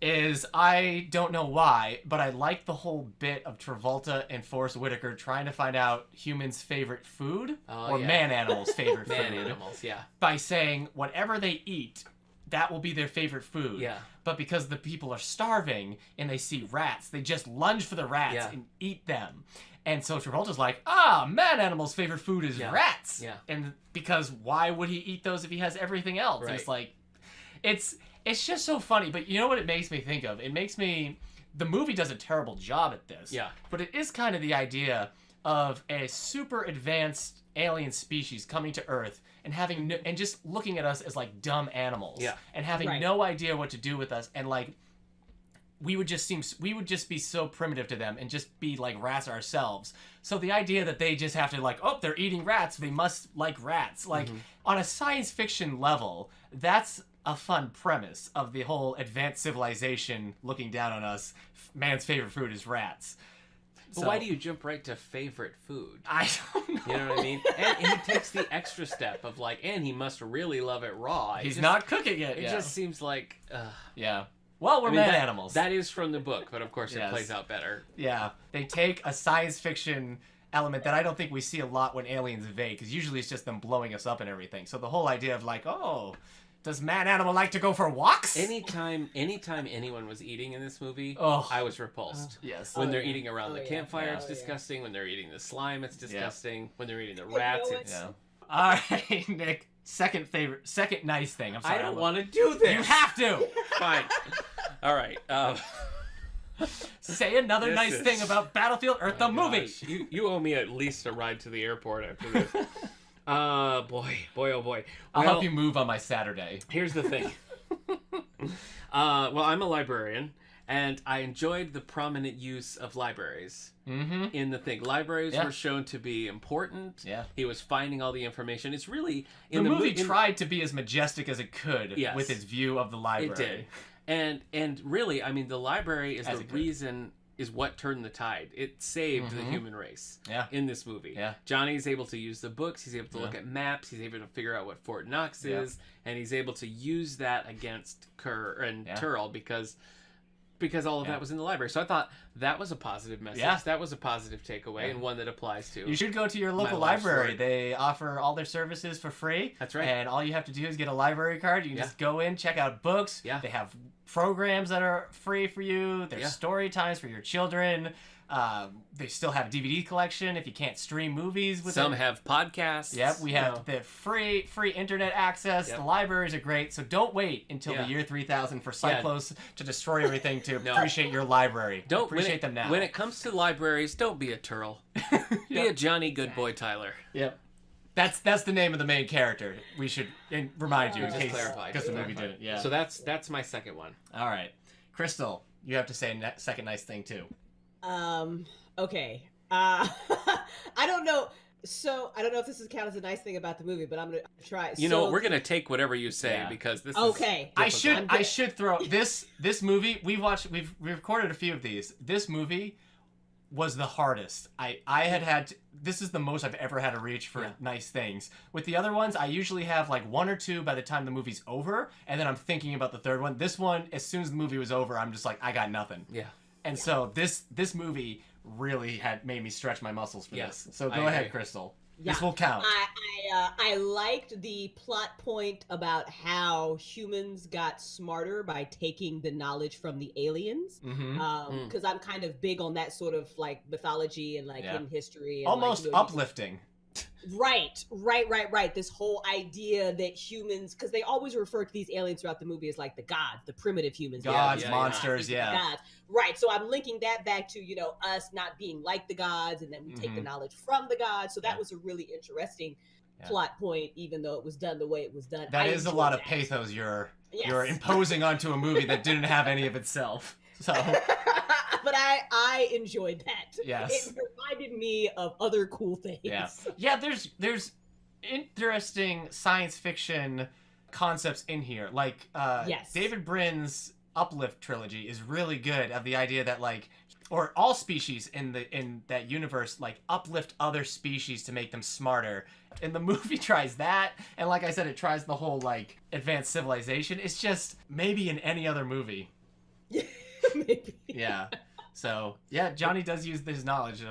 is I don't know why, but I like the whole bit of Travolta and Forrest Whitaker trying to find out humans' favorite food or man animals' favorite food. Man animals, yeah. By saying whatever they eat, that will be their favorite food. Yeah. But because the people are starving and they see rats, they just lunge for the rats and eat them. And so Travolta's like, man animal's favorite food is rats. Yeah. And because why would he eat those if he has everything else? Right. And it's like, it's just so funny. But you know what it makes me think of? It makes me, the movie does a terrible job at this. Yeah. But it is kind of the idea of a super advanced alien species coming to Earth and having and just looking at us as like dumb animals. Yeah. And having no idea what to do with us, and like we would just be so primitive to them and just be like rats ourselves. So the idea that they just have to like, they're eating rats, they must like rats. Like on a science fiction level, that's a fun premise of the whole advanced civilization looking down on us. Man's favorite food is rats. But why do you jump right to favorite food? I don't know. You know what I mean? And he takes the extra step of like, and he must really love it raw. He's not cooking it. It just seems like, yeah. Well, we're man animals. That is from the book, but of course it plays out better. Yeah. They take a science fiction element that I don't think we see a lot when aliens invade, because usually it's just them blowing us up and everything. So the whole idea of like, does man animal like to go for walks? Anytime anyone was eating in this movie, I was repulsed. Yes. When they're eating around the campfire, it's disgusting. When they're eating the slime, it's disgusting. Yeah. When they're eating the rats, it's... Yeah. All right, Nick. Second nice thing. I'm sorry. I don't want to do this. You have to. Fine. All right. Say another nice thing about Battlefield Earth, the movie. You owe me at least a ride to the airport after this. Boy, oh boy. I'll help you move on my Saturday. Here's the thing. Well, I'm a librarian, and I enjoyed the prominent use of libraries in the thing. Libraries were shown to be important. Yeah. He was finding all the information. It's really... The movie tried to be as majestic as it could with its view of the library. It did. And really, I mean, the library is is what turned the tide. It saved the human race in this movie. Yeah. Johnny's able to use the books. He's able to look at maps. He's able to figure out what Fort Knox is. And he's able to use that against Kerr and Turl because all of that was in the library. So I thought that was a positive message. Yeah. That was a positive takeaway and one that applies to... You should go to your local library. They offer all their services for free. That's right. And all you have to do is get a library card. You can just go in, check out books. Yeah. They have programs that are free for you. There's story times for your children. They still have a DVD collection if you can't stream movies with Some have podcasts. Yep, we have the free internet access. The libraries are great, so don't wait until the year 3000 for Cyclos to destroy everything to appreciate your library. Don't appreciate them now. When it comes to libraries, don't be a Turl. Be a Johnny Goodboy Tyler. Yep. That's the name of the main character. We should remind you in case because the movie didn't. Yeah. So that's my second one. All right, Crystal, you have to say second nice thing too. Okay. I don't know. So I don't know if this is count as a nice thing about the movie, but I'm gonna try. You know what? We're gonna take whatever you say because this is okay. I should throw this movie. We've recorded a few of these. This movie was the hardest. I had to, this is the most I've ever had to reach for nice things. With the other ones, I usually have like one or two by the time the movie's over, and then I'm thinking about the third one. This one, as soon as the movie was over, I'm just like, I got nothing. Yeah. And so this movie really had made me stretch my muscles for this. So go ahead, Crystal. Yeah. This will count. I liked the plot point about how humans got smarter by taking the knowledge from the aliens. Because I'm kind of big on that sort of like mythology and like hidden history. And, almost uplifting. Right. This whole idea that humans, because they always refer to these aliens throughout the movie as like the gods, the primitive humans. Gods, monsters, gods. Right. So I'm linking that back to, us not being like the gods, and then we take the knowledge from the gods. So that was a really interesting plot point, even though it was done the way it was done. That is a lot of pathos you're imposing onto a movie that didn't have any of itself. So but I enjoyed that. Yes. It reminded me of other cool things. Yeah, there's interesting science fiction concepts in here. Like David Brin's Uplift trilogy is really good of the idea that like or all species in that universe like uplift other species to make them smarter. And the movie tries that, and like I said, it tries the whole like advanced civilization. It's just maybe in any other movie Maybe. Yeah. So yeah, Johnny does use his knowledge.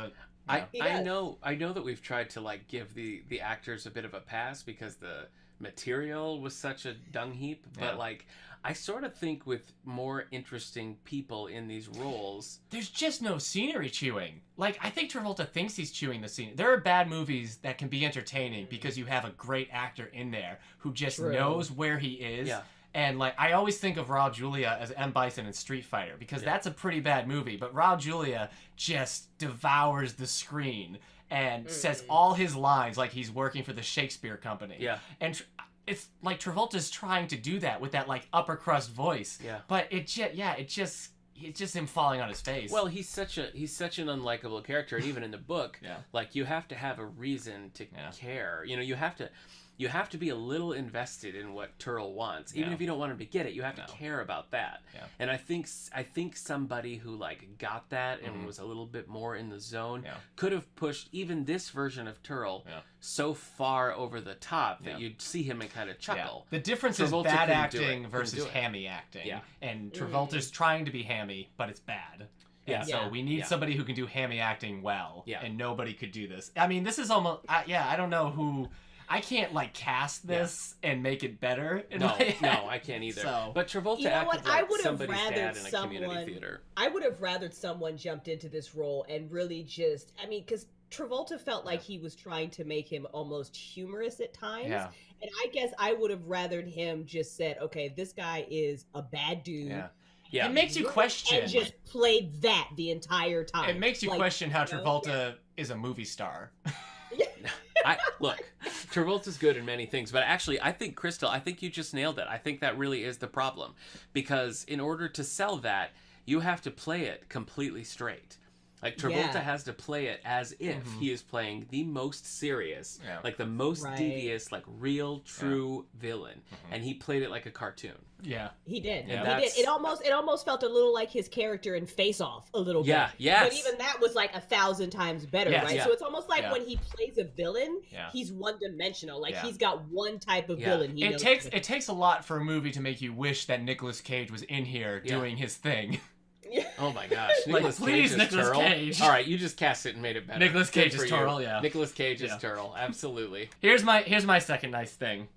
I know that we've tried to like give the actors a bit of a pass because the material was such a dung heap, but like I sort of think with more interesting people in these roles, there's just no scenery chewing. Like, I think Travolta thinks he's chewing the scene. There are bad movies that can be entertaining because you have a great actor in there who just knows where he is. Yeah. And, like, I always think of Raul Julia as M. Bison in Street Fighter because that's a pretty bad movie. But Raul Julia just devours the screen and says all his lines like he's working for the Shakespeare Company. Yeah. And it's like Travolta's trying to do that with that, like, upper crust voice. Yeah. But it's just him falling on his face. Well, he's such an unlikable character, and even in the book, like, you have to have a reason to care. You know, you have to be a little invested in what Turl wants, even if you don't want him to get it. You have to care about that. Yeah. And I think somebody who like got that and was a little bit more in the zone could have pushed even this version of Turl so far over the top that you'd see him and kind of chuckle. The difference is bad acting versus hammy acting. Yeah. And Travolta's trying to be hammy, but it's bad. Yeah. And so we need somebody who can do hammy acting well. Yeah. And nobody could do this. I mean, this is almost I don't know who. I can't like cast this and make it better. No, I can't either. So, but Travolta acted like somebody's dad in a community theater. I would have rathered someone jumped into this role and really just, I mean, because Travolta felt like he was trying to make him almost humorous at times. Yeah. And I guess I would have rathered him just said, okay, this guy is a bad dude. Yeah. Yeah. It makes you question. And just played that the entire time. It makes you question how Travolta is a movie star. Look, Travolta's good in many things, but actually, I think, Crystal, you just nailed it. I think that really is the problem. Because in order to sell that, you have to play it completely straight. Like, Travolta has to play it as if he is playing the most serious, like the most devious, like real, true villain. And he played it like a cartoon. Yeah. He did. Yeah. He did. It almost felt a little like his character in Face Off a little bit. Yeah, yes. But even that was like 1,000 times better, right? So it's almost like when he plays a villain, he's one-dimensional. Like he's got one type of villain. It takes a lot for a movie to make you wish that Nicolas Cage was in here doing his thing. Oh my gosh. Nicolas Cage is Turl. All right, you just cast it and made it better. Nicolas Cage is Turl, yeah. Nicolas Cage is Turl, absolutely. Here's my second nice thing.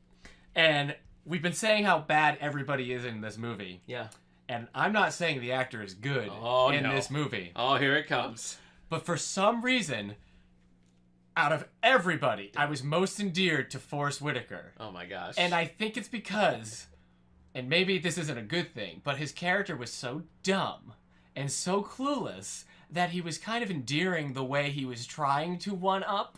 And we've been saying how bad everybody is in this movie. Yeah. And I'm not saying the actor is good in this movie. Oh, here it comes. But for some reason, out of everybody, I was most endeared to Forrest Whitaker. Oh my gosh. And I think it's because, and maybe this isn't a good thing, but his character was so dumb and so clueless that he was kind of endearing the way he was trying to one-up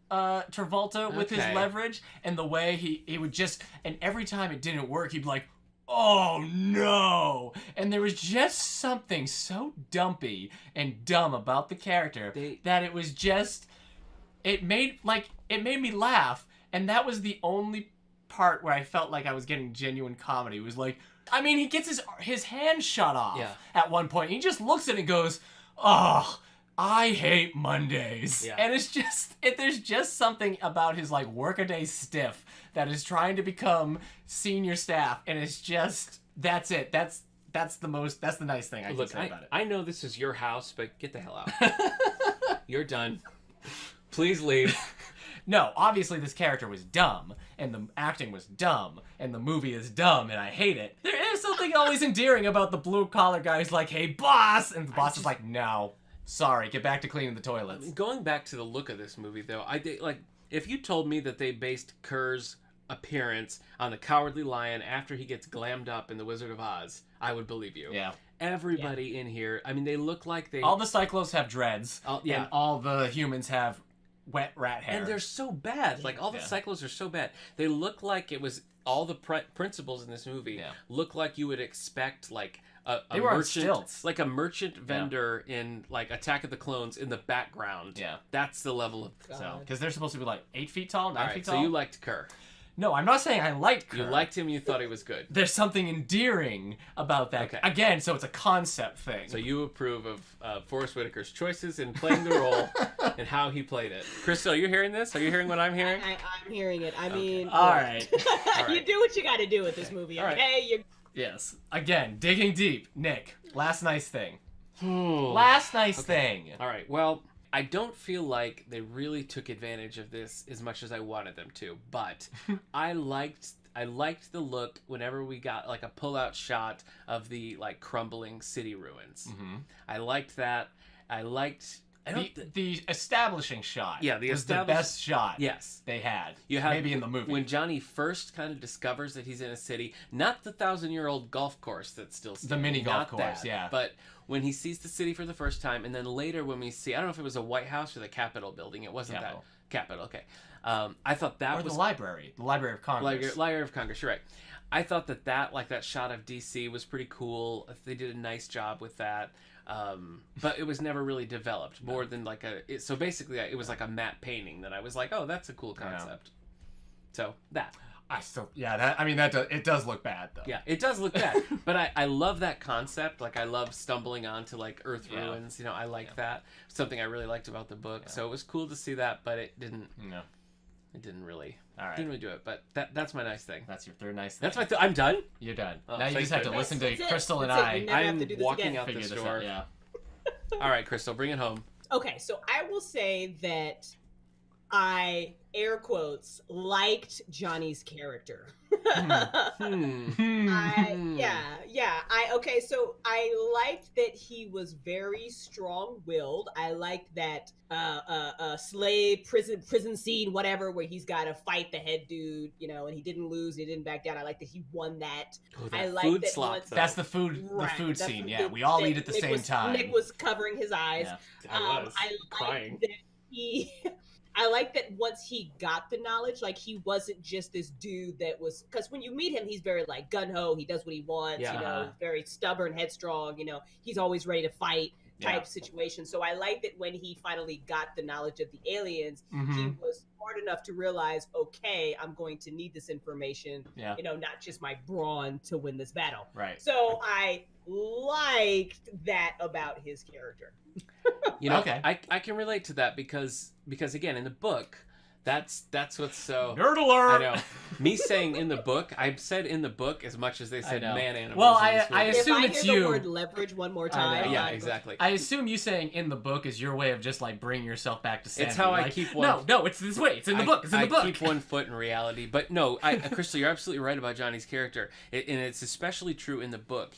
Travolta with his leverage, and the way he would just, and every time it didn't work, he'd be like, oh no! And there was just something so dumpy and dumb about the character that it was just, it made me laugh, and that was the only part where I felt like I was getting genuine comedy. It was like, I mean, he gets his hand shut off at one point. He just looks at it and goes, oh, I hate Mondays. Yeah. And it's just, there's just something about his like workaday stiff that is trying to become senior staff. And it's just, that's it. That's the nice thing I can say about it. I know this is your house, but get the hell out. You're done. Please leave. No, obviously this character was dumb, and the acting was dumb, and the movie is dumb, and I hate it. There is something always endearing about the blue-collar guy who's like, hey, boss! And the boss is like, no, sorry, get back to cleaning the toilets. Going back to the look of this movie, though, if you told me that they based Kerr's appearance on the Cowardly Lion after he gets glammed up in The Wizard of Oz, I would believe you. Yeah. Everybody in here, I mean, they look like they... All the Cyclos have dreads, and all the humans have wet rat hair. And they're so bad. Like, all the Cyclos are so bad. They look like it was... All the principals in this movie look like you would expect, like, a merchant... Like a merchant vendor in, like, Attack of the Clones in the background. Yeah. That's the level of... Because they're supposed to be, like, 8 feet tall, 9 feet tall. So you liked Kerr. No, I'm not saying I liked Kerr. You liked him, you thought he was good. There's something endearing about that. Okay. Again, so it's a concept thing. So you approve of Forrest Whitaker's choices in playing the role and how he played it. Crystal, are you hearing this? Are you hearing what I'm hearing? I'm hearing it. I mean... All right. You do what you got to do with this movie, okay? Yes. Again, digging deep. Nick, last nice thing. Last nice thing. All right. Well, I don't feel like they really took advantage of this as much as I wanted them to, but I liked the look whenever we got like a pull-out shot of the like crumbling city ruins. Mm-hmm. I liked that. The establishing shot. Yeah, was the best shot. Yes, they had. You had maybe in the movie when Johnny first kind of discovers that he's in a city, not the 1,000-year-old golf course that's still standing, the mini golf course. That, yeah, but when he sees the city for the first time, and then later when we see, I don't know if it was a White House or the Capitol building. It wasn't Capitol. that Capitol. Okay, I thought that was the Library of Congress. Library of Congress. You're right. I thought that shot of DC was pretty cool. They did a nice job with that. But it was never really developed more than like so basically it was like a matte painting that I was like, oh, that's a cool concept. So that. It does look bad though. Yeah, it does look bad. But I love that concept. Like I love stumbling onto like Earth ruins. You know, I like that. Something I really liked about the book. Yeah. So it was cool to see that, but it didn't. No. It didn't really. All right. Didn't really do it. But that's my nice thing. That's your third nice thing. That's I'm done. You're done. Now you just have to listen to Crystal and I. I'm walking out the store. Yeah. All right, Crystal, bring it home. Okay, so I will say that I, air quotes, liked Johnny's character. Okay, so I liked that he was very strong-willed. I liked that slave prison scene, whatever, where he's got to fight the head dude, you know, and he didn't lose, he didn't back down. I like that he won that. I like that slot, that's the food scene. Yeah, we all eat at the same time. Nick was covering his eyes. Yeah. I was crying. I like that once he got the knowledge, like he wasn't just this dude that was, because when you meet him, he's very like gung-ho, he does what he wants, you know, very stubborn, headstrong, you know, he's always ready to fight type situation. So I like that when he finally got the knowledge of the aliens, he was smart enough to realize, okay, I'm going to need this information, you know, not just my brawn to win this battle. Right. So I liked that about his character. You know, okay. I can relate to that because again, in the book, that's what's so nerd alert. I know. Me saying in the book, I've said in the book as much as they said man animals. Well, I assume it's you. If I hear the word leverage one more time. Yeah, exactly. I assume you saying in the book is your way of just like bringing yourself back to sanity. It's how I keep one. No, it's this way. It's in the book. It's in the book. I keep one foot in reality. But no, Crystal, you're absolutely right about Johnny's character, and it's especially true in the book.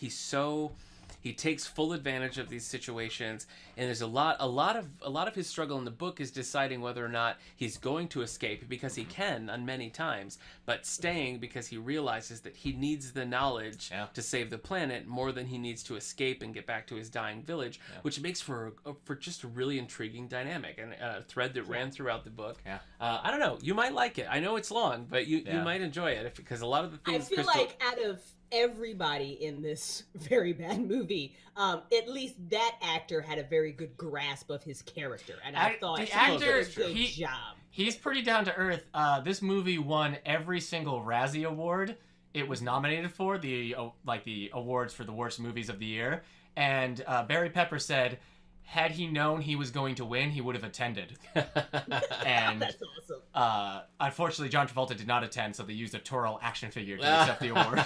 He takes full advantage of these situations, and there's a lot of his struggle in the book is deciding whether or not he's going to escape, because he can on many times, but staying because he realizes that he needs the knowledge to save the planet more than he needs to escape and get back to his dying village, which makes for just a really intriguing dynamic and a thread that ran throughout the book. I don't know, you might like it. I know it's long, but you might enjoy it because a lot of the things I feel like out of everybody in this very bad movie, at least that actor had a very good grasp of his character, and I thought the actor did a good job. He's pretty down to earth. This movie won every single Razzie Award it was nominated for, the awards for the worst movies of the year, and Barry Pepper said, had he known he was going to win, he would have attended. And that's awesome. Unfortunately, John Travolta did not attend, so they used a Toro action figure to accept the award.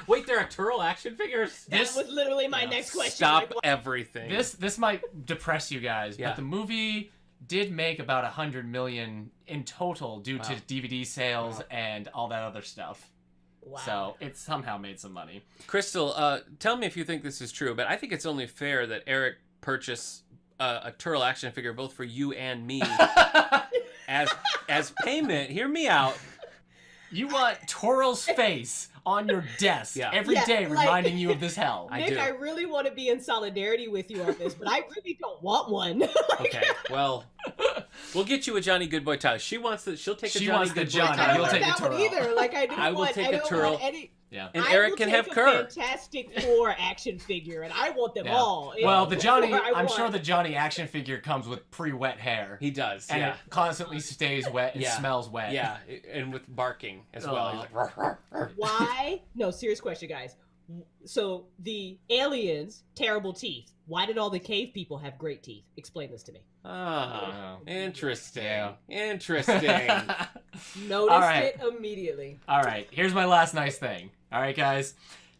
Wait, there are Toro action figures? That was literally my next question. Stop everything. This might depress you guys, but the movie did make about $100 million in total due to DVD sales and all that other stuff. Wow. So it somehow made some money. Crystal, tell me if you think this is true, but I think it's only fair that Eric purchase a Turtle action figure both for you and me as payment. Hear me out. You want Toral's face on your desk every day, reminding you of this hell. Nick, I really want to be in solidarity with you on this, but I really don't want one. Okay, well, we'll get you a Johnny Goodboy tie. She'll take a Johnny Goodboy tie. I don't want that one either. Like I will take a Turtle. Yeah. And Eric can have Kerr. Fantastic Four action figure, and I want them all. Well, the Johnny, I'm sure the Johnny action figure comes with pre-wet hair. He does, and it constantly stays wet and smells wet. Yeah, and with barking as well. He's like, ruff, ruff, ruff. Why? No, serious question, guys. So the aliens, terrible teeth. Why did all the cave people have great teeth? Explain this to me. Oh, interesting. Interesting. Noticed it immediately. All right, here's my last nice thing. All right, guys.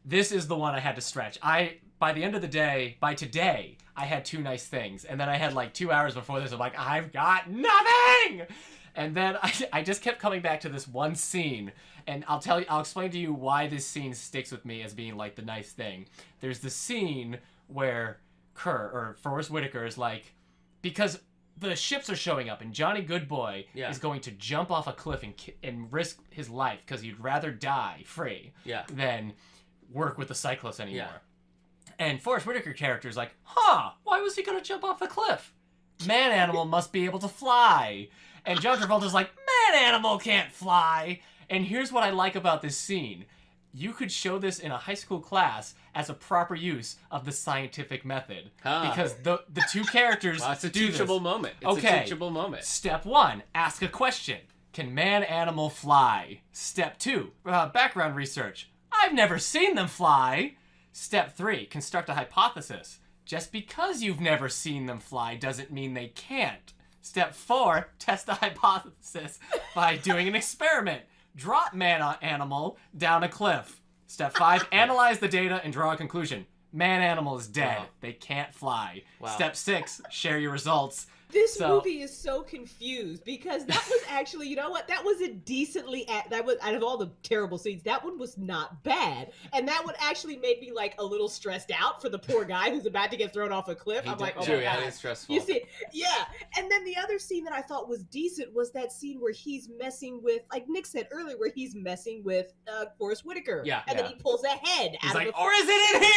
this is the one I had to stretch. By the end of the day, by today, I had 2 nice things. And then I had like 2 hours before this, I'm like, I've got nothing! And then I just kept coming back to this one scene. And I'll explain to you why this scene sticks with me as being like the nice thing. There's the scene where Forrest Whitaker is like, because the ships are showing up and Johnny Goodboy is going to jump off a cliff and risk his life because he'd rather die free than work with the Cyclops anymore. Yeah. And Forrest Whitaker character is like, why was he going to jump off the cliff? Man animal must be able to fly. And John Travolta's like, man animal can't fly. And here's what I like about this scene. You could show this in a high school class as a proper use of the scientific method. Because the 2 characters it's a teachable moment. It's a teachable moment. Step 1, ask a question. Can man animal fly? Step 2, background research. I've never seen them fly. Step 3, construct a hypothesis. Just because you've never seen them fly doesn't mean they can't. Step 4, test the hypothesis by doing an experiment. Drop man animal down a cliff. Step 5, analyze the data and draw a conclusion. Man animal is dead. Wow. They can't fly. Wow. Step 6, share your results. This movie is so confused because that was actually, you know what? That was a decently, that was, out of all the terrible scenes, that one was not bad. And that one actually made me like a little stressed out for the poor guy who's about to get thrown off a cliff. I'm like, oh my God. It's stressful. You see, yeah. And then the other scene that I thought was decent was that scene where he's messing with, like Nick said earlier, where he's messing with Forrest Whitaker. Yeah. And then he pulls a head out of the or is it in here?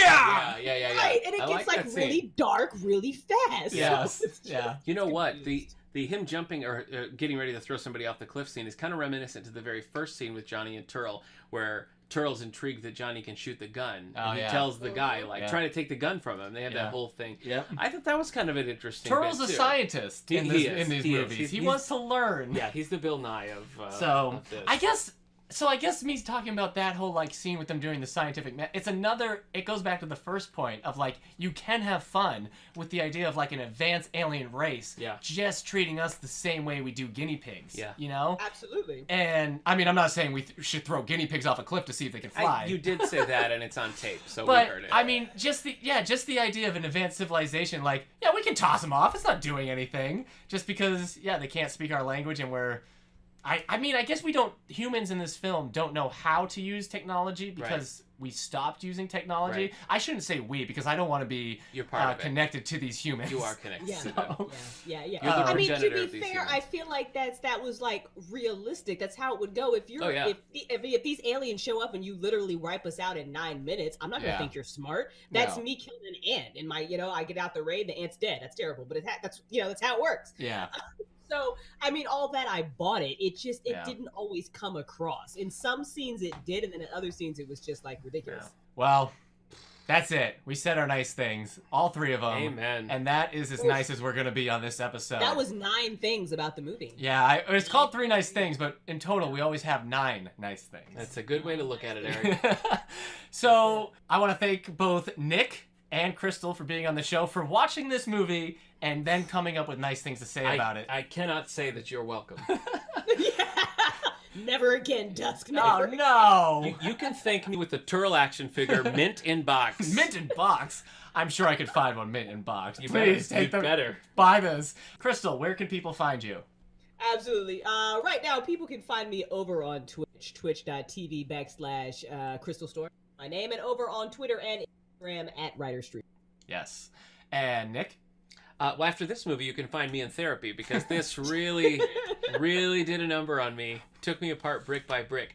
Yeah. Right. And it gets like really dark really fast. Yes. Yeah. You know what? The him jumping or getting ready to throw somebody off the cliff scene is kind of reminiscent to the very first scene with Johnny and Turl, where Turl's intrigued that Johnny can shoot the gun. And he tells the guy, trying to take the gun from him. They have that whole thing. Yeah. I thought that was kind of an interesting Turl's a scientist in these movies. He wants to learn. Yeah, he's the Bill Nye of of this. I guess me talking about that whole like scene with them doing the scientific it goes back to the first point of like you can have fun with the idea of like an advanced alien race just treating us the same way we do guinea pigs. Yeah. You know? Absolutely. And I mean I'm not saying we should throw guinea pigs off a cliff to see if they can fly. You did say that and it's on tape, so but, we heard it. I mean just the idea of an advanced civilization, like, we can toss them off, it's not doing anything. Just because they can't speak our language and we're I mean, I guess humans in this film don't know how to use technology because we stopped using technology. Right. I shouldn't say we because I don't want to be connected to these humans. You are connected to them. Yeah. I mean, to be fair, I feel like that was like realistic. That's how it would go. If if these aliens show up and you literally wipe us out in 9 minutes, I'm not going to think you're smart. That's me killing an ant. And I get out the raid, the ant's dead. That's terrible. But that's how it works. Yeah. So, I mean, all that I bought it. It didn't always come across. In some scenes it did, and then in other scenes it was just like ridiculous. Yeah. Well, that's it. We said our nice things, all 3 of them. Amen. And that is as nice as we're going to be on this episode. That was 9 things about the movie. Yeah, it's called 3 nice things, but in total we always have 9 nice things. That's a good way to look at it, Eric. So, I want to thank both Nick and Crystal for being on the show, for watching this movie, and then coming up with nice things to say about it. I cannot say that you're welcome. Never again, Dusk. Never. Oh, no. You can thank me with the Turl action figure, mint in box. Mint in box? I'm sure I could find one mint in box. Please buy this. Crystal, where can people find you? Absolutely. Right now, people can find me over on Twitch, twitch.tv/Crystal Store. My name, and over on Twitter and Instagram at Writer Street. Yes. And Nick? Well, after this movie, you can find me in therapy because this really, really did a number on me. Took me apart brick by brick.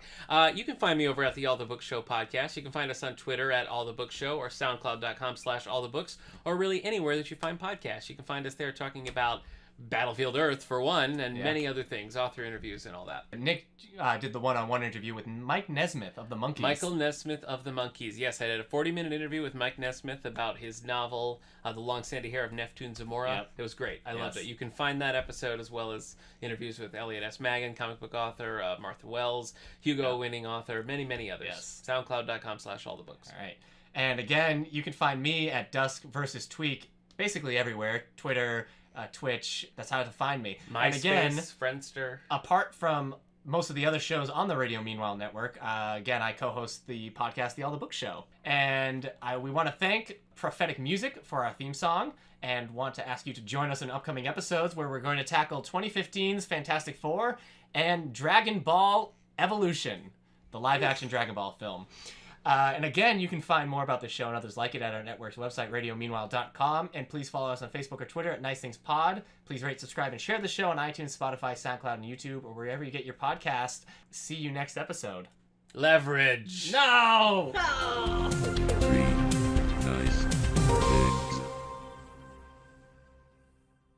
You can find me over at the All the Book Show podcast. You can find us on Twitter at All the Book Show or SoundCloud.com/AllTheBooks, or really anywhere that you find podcasts. You can find us there talking about Battlefield Earth, for one, and many other things, author interviews and all that. Nick did the one-on-one interview with Mike Nesmith of the Monkees. Michael Nesmith of the Monkees. Yes, I did a 40-minute interview with Mike Nesmith about his novel, The Long Sandy Hair of Neftun Zamora. Yep. It was great. I loved it. You can find that episode as well as interviews with Elliot S. Magan, comic book author, Martha Wells, Hugo-winning author, many, many others. Yes. SoundCloud.com/AllTheBooks. All right. And again, you can find me at duskvstweak, basically everywhere. Twitter, Twitch, that's how to find me. MySpace, and again, Friendster. Apart from most of the other shows on the Radio Meanwhile Network. Again, I co-host the podcast, The All the Book Show. And we want to thank Prophetic Music for our theme song, and want to ask you to join us in upcoming episodes where we're going to tackle 2015's Fantastic Four and Dragon Ball Evolution, the live-action Dragon Ball film. And again, you can find more about the show and others like it at our network's website, radiomeanwhile.com. And please follow us on Facebook or Twitter at Nice Things Pod. Please rate, subscribe, and share the show on iTunes, Spotify, SoundCloud, and YouTube, or wherever you get your podcast. See you next episode. Leverage. No! Oh.